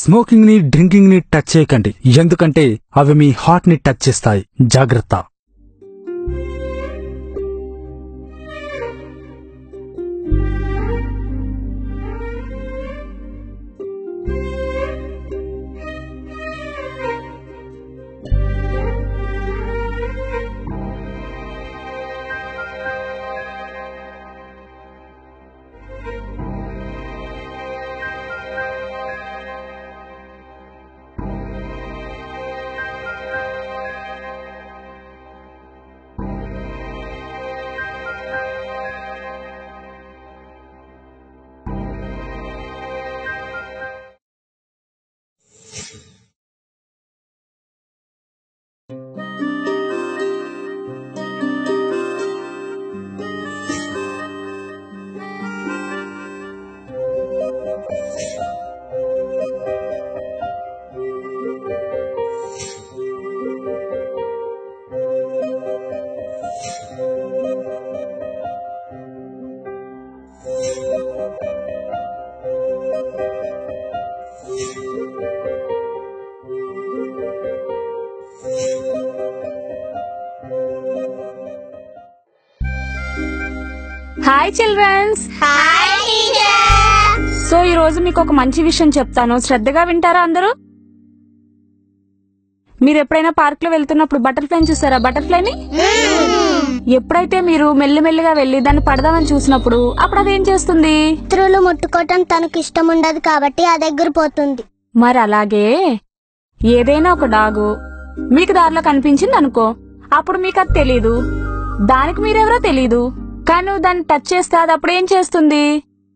Smoking ని drinking ని touch చేయకండి, ఎందుకంటే అవి మీ హార్ట్ ని టచ్ చేస్తాయి. జాగ్రత్త. Hi children's. Hi teacher. So ఈ రోజు మీకు ఒక మంచి విషయం చెప్తాను, శ్రద్ధగా వింటారా అందరూ? మీరు ఎప్పుడైనా పార్క్ లో వెళ్తున్నప్పుడు బటర్ఫ్లై చూసారా? బటర్ఫ్లైని ఎప్పుడైతే మీరు మెల్లిమెల్లిగా వెళ్లి దాన్ని పడదామని చూసినప్పుడు అప్పుడు అదేం చేస్తుంది? శత్రువులు ముట్టుకోవటం తనకు ఇష్టం ఉండదు కాబట్టి అది ఎగిరిపోతుంది. మరి అలాగే ఏదైనా ఒక డాగు మీకు దారిలో కనిపించింది అనుకో, అప్పుడు మీకు అది తెలీదు, దానికి మీరెవరో తెలీదు, కానీ నువ్వు దాన్ని టచ్ చేస్తే అది అప్పుడు ఏం చేస్తుంది?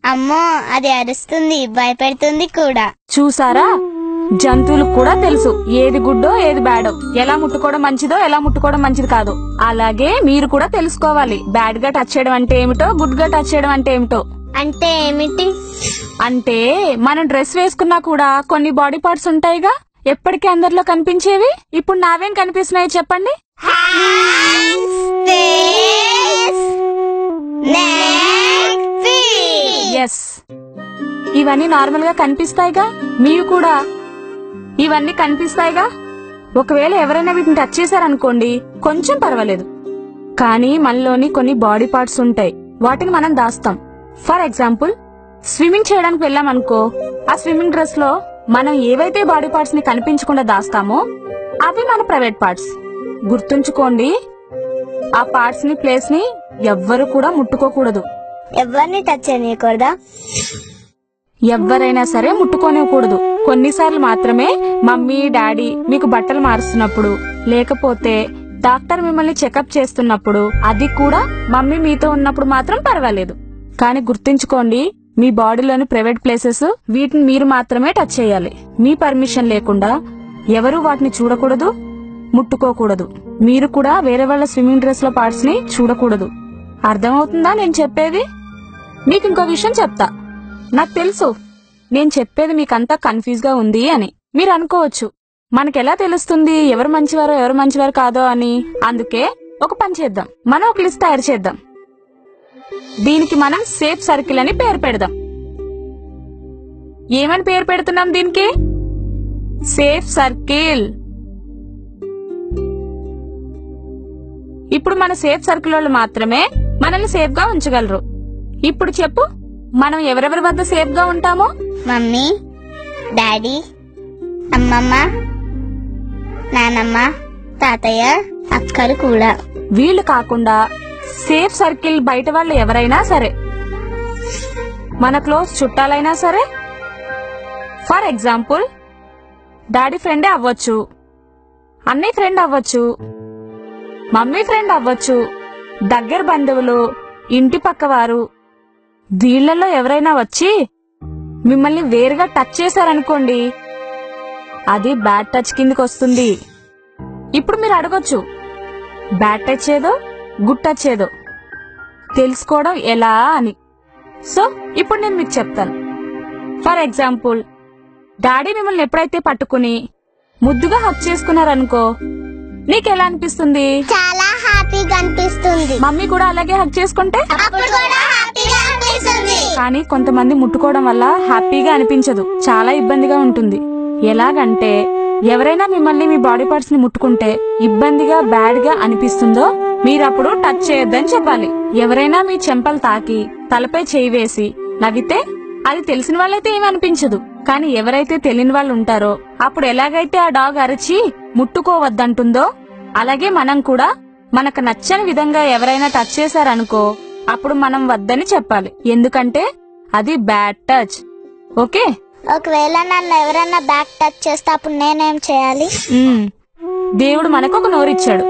అమ్మో, అది అరుస్తుంది, భయపెడుతుంది కూడా. చూసారా, జంతువులకు కూడా తెలుసు ఏది గుడ్డో ఏది బ్యాడో, ఎలా ముట్టుకోవడం మంచిదో ఎలా ముట్టుకోవడం మంచిది కాదు. అలాగే మీరు కూడా తెలుసుకోవాలి బ్యాడ్ గా టచ్ చేయడం అంటే ఏమిటో, గుడ్ గా టచ్ చేయడం అంటే ఏమిటో. అంటే ఏమిటి? అంటే మనం డ్రెస్ వేసుకున్నా కూడా కొన్ని బాడీ పార్ట్స్ ఉంటాయిగా, ఎప్పటికీ అందరిలో కనిపించేవి. ఇప్పుడు నావేం కనిపిస్తున్నాయి చెప్పండి? ఎస్, ఇవన్నీ నార్మల్ గా కనిపిస్తాయిగా. మీరు కూడా ఇవన్నీ కనిపిస్తాయిగా. ఒకవేళ ఎవరైనా వీటిని టచ్ చేశారనుకోండి, కొంచెం పర్వాలేదు, కానీ మనలోని కొన్ని బాడీ పార్ట్స్ ఉంటాయి, వాటిని మనం దాస్తాం. ఫర్ ఎగ్జాంపుల్, స్విమ్మింగ్ చేయడానికి వెళ్ళామనుకో, ఆ స్విమ్మింగ్ డ్రెస్ లో మనం ఏవైతే బాడీ పార్ట్స్ ని కనిపించకుండా దాస్తామో అవి మన ప్రైవేట్ పార్ట్స్. గుర్తుంచుకోండి, ఆ పార్ట్స్ ని ప్లేస్ ని ఎవ్వరు కూడా ముట్టుకోకూడదు. ఎవరిని టచ్ చేయకూడదా? ఎవ్వరైనా సరే ముట్టుకోనివ్వకూడదు. కొన్నిసార్లు మాత్రమే మమ్మీ డాడీ మీకు బట్టలు మారుస్తున్నప్పుడు, లేకపోతే డాక్టర్ మిమ్మల్ని చెకప్ చేస్తున్నప్పుడు, అది కూడా మమ్మీ మీతో ఉన్నప్పుడు మాత్రం పర్వాలేదు. కానీ గుర్తుంచుకోండి, మీ బాడీలోని ప్రైవేట్ ప్లేసెస్, వీటిని మీరు మాత్రమే టచ్ చేయాలి. మీ పర్మిషన్ లేకుండా ఎవరూ వాటిని చూడకూడదు, ముట్టుకోకూడదు. మీరు కూడా వేరే వాళ్ళ స్విమ్మింగ్ డ్రెస్ లో పార్ట్స్ ని చూడకూడదు. అర్థమవుతుందా నేను చెప్పేది? మీకు ఇంకో విషయం చెప్తా. నాకు తెలుసు నేను చెప్పేది మీకంతా కన్ఫ్యూజ్ గా ఉంది అని మీరు అనుకోవచ్చు. మనకెలా తెలుస్తుంది ఎవరు మంచివారో ఎవరు మంచివారు కాదో అని? అందుకే ఒక పని చేద్దాం, మనం ఒక లిస్ట్ తయారు చేద్దాం. దీనికి మనం సేఫ్ సర్కిల్ అని పేరు పెడదాం. ఏమని పేరు పెడుతున్నాం దీనికి? Safe circle. ఇప్పుడు మన సేఫ్ సర్కిల్ వాళ్ళు మాత్రమే మనల్ని సేఫ్ గా ఉంచగలరు. ఇప్పుడు చెప్పు, మనం ఎవరెవరి వద్ద సేఫ్ గా ఉంటామో? మమ్మీ, డాడీ, అమ్మమ్మ, నానమ్మ, తాతయ్య, అక్కలు కూడా. వీళ్ళు కాకుండా సేఫ్ సర్కిల్ బయట వాళ్ళు ఎవరైనా సరే, మన క్లోజ్ చుట్టాలైనా సరే, ఫర్ ఎగ్జాంపుల్ డాడీ ఫ్రెండే అవ్వచ్చు, అన్నయ్య ఫ్రెండ్ అవ్వచ్చు, మమ్మీ ఫ్రెండ్ అవ్వచ్చు, దగ్గర బంధువులు, ఇంటి పక్కవారు, వీళ్లలో ఎవరైనా వచ్చి మిమ్మల్ని వేరుగా టచ్ చేశారనుకోండి, అది బ్యాడ్ టచ్ కిందకి వస్తుంది. ఇప్పుడు మీరు అడగొచ్చు, బ్యాడ్ టచ్ ఏదో గుడ్ టచ్ ఏదో తెలుసుకోవడం ఎలా అని. సో ఇప్పుడు నేను మీకు చెప్తాను. ఫర్ ఎగ్జాంపుల్, డాడీ మిమ్మల్ని ఎప్పుడైతే పట్టుకుని ముద్దుగా హక్ చేసుకున్నారనుకో, నీకెలా అనిపిస్తుంది? చాలా హ్యాపీగా అనిపిస్తుంది. మమ్మీ కూడా అలాగే హక్ చేసుకుంటే అప్పుడు కూడా హ్యాపీగా అనిపిస్తుంది. కానీ కొంతమంది ముట్టుకోవడం వల్ల హ్యాపీగా అనిపించదు, చాలా ఇబ్బందిగా ఉంటుంది. ఎలాగంటే ఎవరైనా మిమ్మల్ని మీ బాడీ పార్ట్స్ ని ముట్టుకుంటే ఇబ్బందిగా బ్యాడ్ గా అనిపిస్తుందో మీరప్పుడు టచ్ చేయొద్దని చెప్పాలి. ఎవరైనా మీ చెంపలు తాకి తలపై చేయి వేసి నవ్వితే అది తెలిసిన వాళ్ళైతే ఏమనిపించదు. కానీ ఎవరైతే తెలియని వాళ్ళు ఉంటారో అప్పుడు ఎలాగైతే ఆ డాగ్ అరిచి ముట్టుకోవద్దంటుందో అలాగే మనం కూడా మనకు నచ్చని విధంగా ఎవరైనా టచ్ చేశారనుకో అప్పుడు మనం వద్దని చెప్పాలి. ఎందుకంటే అది బ్యాడ్ టచ్. ఓకే, ఒకవేళ నన్ను ఎవరన్నా బ్యాక్ టచ్ చేస్తే అప్పుడు నేనేం చేయాలి? దేవుడు మనకు ఒక నోరిచ్చాడు.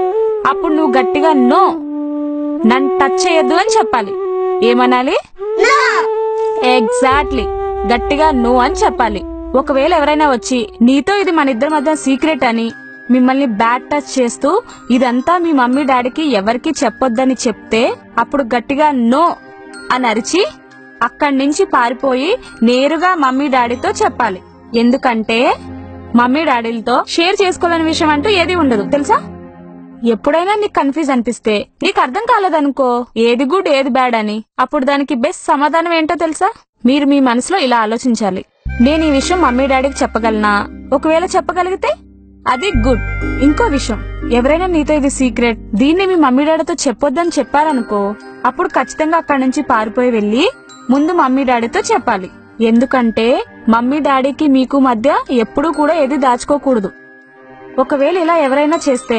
అప్పుడు నువ్వు గట్టిగా నో, నన్ను టచ్ చేయొద్దు అని చెప్పాలి. ఏమనాలి? ఎగ్జాక్ట్లీ, గట్టిగా నో అని చెప్పాలి. ఒకవేళ ఎవరైనా వచ్చి నీతో ఇది మన ఇద్దరి మధ్య సీక్రెట్ అని మిమ్మల్ని బ్యాడ్ టచ్ చేస్తూ ఇదంతా మీ మమ్మీ డాడీకి ఎవరికి చెప్పొద్దని చెప్తే అప్పుడు గట్టిగా నో అని అరిచి అక్కడి నుంచి పారిపోయి నేరుగా మమ్మీ డాడీతో చెప్పాలి. ఎందుకంటే మమ్మీ డాడీలతో షేర్ చేసుకోలేని విషయం అంటూ ఏది ఉండదు తెలుసా. ఎప్పుడైనా నీకు కన్ఫ్యూజ్ అనిపిస్తే, నీకు అర్థం కాలేదనుకో ఏది గుడ్ ఏది బ్యాడ్ అని, అప్పుడు దానికి బెస్ట్ సమాధానం ఏంటో తెలుసా? మీరు మీ మనసులో ఇలా ఆలోచించాలి, నేను ఈ విషయం మమ్మీ డాడీకి చెప్పగలనా? ఒకవేళ చెప్పగలిగితే అది గుడ్. ఇంకో విషయం, ఎవరైనా నీతో ఇది సీక్రెట్, దీన్ని మీ మమ్మీ డాడీతో చెప్పొద్దని చెప్పారనుకో అప్పుడు ఖచ్చితంగా అక్కడి నుంచి పారిపోయి వెళ్లి ముందు మమ్మీ డాడీతో చెప్పాలి. ఎందుకంటే మమ్మీ డాడీకి మీకు మధ్య ఎప్పుడూ కూడా ఏది దాచుకోకూడదు. ఒకవేళ ఇలా ఎవరైనా చేస్తే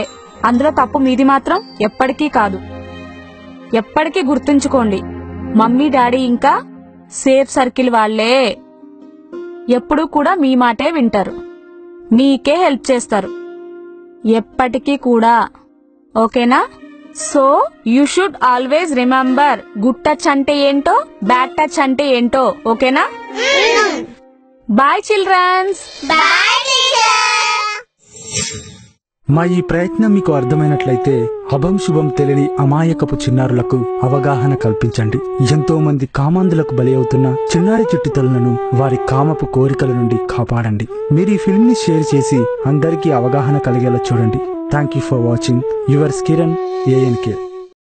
అందులో తప్పు మీది మాత్రం ఎప్పటికీ కాదు. ఎప్పటికీ గుర్తుంచుకోండి, మమ్మీ డాడీ ఇంకా సేఫ్ సర్కిల్ వాళ్లే. ఎప్పుడూ కూడా మీ మాటే వింటారు, మీకే హెల్ప్ చేస్తారు ఎప్పటికీ కూడా. ఓకేనా? So you should always remember good touch అంటే ఏంటో, బ్యాడ్ టచ్ అంటే ఏంటో. ఓకేనా? Bye childrens. మా ఈ ప్రయత్నం మీకు అర్థమైనట్లయితే అభం శుభం తెలియని అమాయకపు చిన్నారులకు అవగాహన కల్పించండి. ఎంతో మంది కామాంధులకు బలి అవుతున్న చిన్నారి చుట్టుతలను వారి కామపు కోరికల నుండి కాపాడండి. మీరు ఈ ఫిల్మ్ ని షేర్ చేసి అందరికీ అవగాహన కలిగేలా చూడండి. Thank you for watching. Yours Kiran ANK.